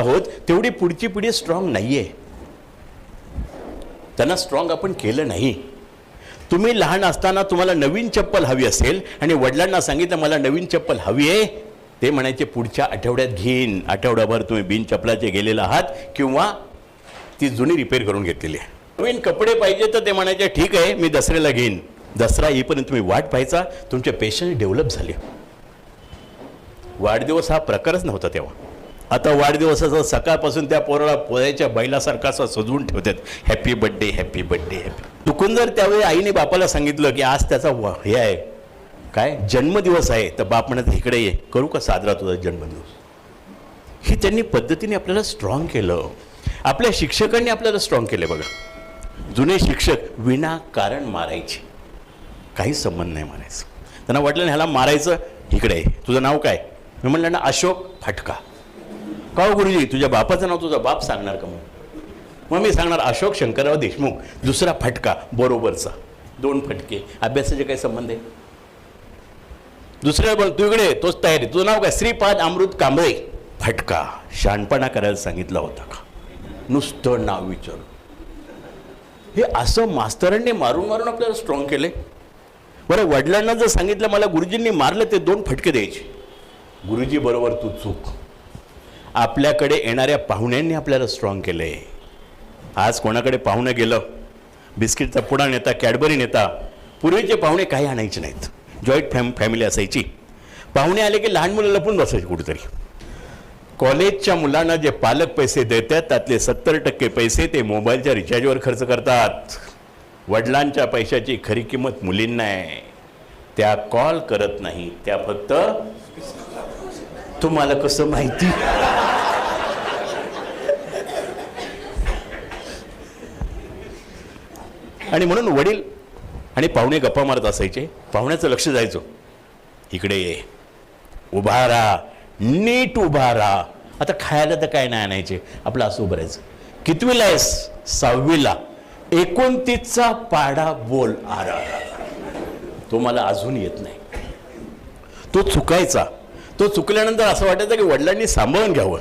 आहोत तेवढी पुढची पिढी स्ट्रॉंग नाहीये. त्यांना स्ट्रॉंग आपण केलं नाही. तुम्ही लहान असताना तुम्हाला नवीन चप्पल हवी असेल आणि वडिलांना सांगितलं मला नवीन चप्पल हवी आहे, ते म्हणायचे पुढच्या आठवड्यात घेईन. आठवड्याभर तुम्ही बिन चप्पलाचे गेलेला आहात किंवा ती जुनी रिपेअर करून घेतलेली आहे. नवीन कपडे पाहिजे तर ते म्हणायचे ठीक आहे मी दसऱ्याला घेईन. दसरा येईपर्यंत तुम्ही वाट पाहायचा. तुमचे पेशन्स डेव्हलप झाले. वाढदिवस हा प्रकारच नव्हता तेव्हा. आता वाढदिवसाचा सकाळपासून त्या पोराला पोळ्याच्या बैलासारखा असं सजवून ठेवतात, happy birthday happy birthday happy. चुकून जर त्यावेळी आईने बापाला सांगितलं की आज त्याचा हे आहे काय जन्मदिवस आहे, तर बाप म्हणत इकडे ये, करू का साजरा तुझा जन्मदिवस. ही त्यांनी पद्धतीने आपल्याला स्ट्रॉंग केलं. आपल्या शिक्षकांनी आपल्याला स्ट्रॉंग केले. बघा, जुने शिक्षक विनाकारण मारायचे, काही संबंध नाही मारायचं. त्यांना वाटलं ह्याला मारायचं, इकडे तुझं नाव काय, मी म्हणलं ना अशोक, फटका. का हो गुरुजी, तुझ्या बापाचं नाव तुझा बाप सांगणार का? मग मी सांगणार अशोक शंकरराव देशमुख. दुसरा फटका बरोबरचा, 2 फटके. अभ्यासाचे काही संबंध आहे? दुसऱ्या बोल तू इकडे, तोच तयारी, तुझं नाव काय, श्रीपाद अमृत कांबळे, फटका. शहाणपणा करायला सांगितला होता का? नुसतं नाव विचारून. हे असं मास्तरांनी मारून मारून आपल्याला स्ट्रॉंग केले. बरं, वडिलांना जर सांगितलं मला गुरुजींनी मारलं, ते 2 फटके द्यायचे. गुरुजी बरोबर तू चूक. आपल्याकडे येणाऱ्या पाहुण्यांनी आपल्याला स्ट्रॉंग केले. आज कोणाकडे पाहुणं गेलं, बिस्किटचा पुडा नेता, कॅडबरी नेता. पूर्वीचे पाहुणे काही आणायचे नाहीत. जॉईंट फॅमिली असायची. पाहुणे आले की लहान मुलं लपून बसायचे कुठेतरी. कॉलेजच्या मुलांना जे पालक पैसे देतात त्यातले 70% पैसे ते मोबाईलच्या रिचार्जवर खर्च करतात. वडिलांच्या पैशाची खरी किंमत मुलींना आहे. त्या कॉल करत नाही, त्या फक्त तुम्हाला कसं माहिती. आणि म्हणून वडील आणि पाहुणे गप्पा मारत असायचे. पाहुण्याचं लक्ष जायचं, इकडे ये, उभा राहा, नीट उभा राहा. आता खायला तर काय नाही आणायचे, आपलं असं उभं राहायचं. कितवीला आहेस? 6वीला. 29चा पाढा बोल. आरा, तो मला अजून येत नाही. तो चुकायचा. तो चुकल्यानंतर असं वाटायचं की वडिलांनी सांभाळून घ्यावं.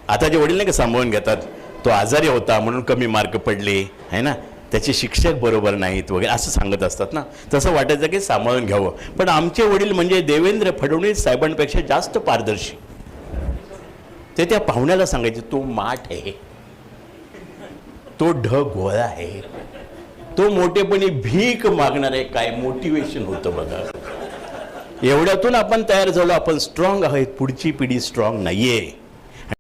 आता जे वडील नाही का सांभाळून घेतात, तो आजारी होता म्हणून कमी मार्क पडले आहे ना, त्याचे शिक्षक बरोबर नाहीत वगैरे असं सांगत असतात ना, तसं वाटायचं की सांभाळून घ्यावं. पण आमचे वडील म्हणजे देवेंद्र फडणवीस साहेबांपेक्षा जास्त पारदर्शी. ते त्या पाहुण्याला सांगायचे, तो माठ आहे, तो ढग गोळा आहे, तो मोठेपणी भीक मागणार आहे. काय मोटिवेशन होतं बघा. एवढ्यातून आपण तयार झालो, आपण स्ट्रॉंग आहोत. पुढची पिढी स्ट्रॉंग नाहीये.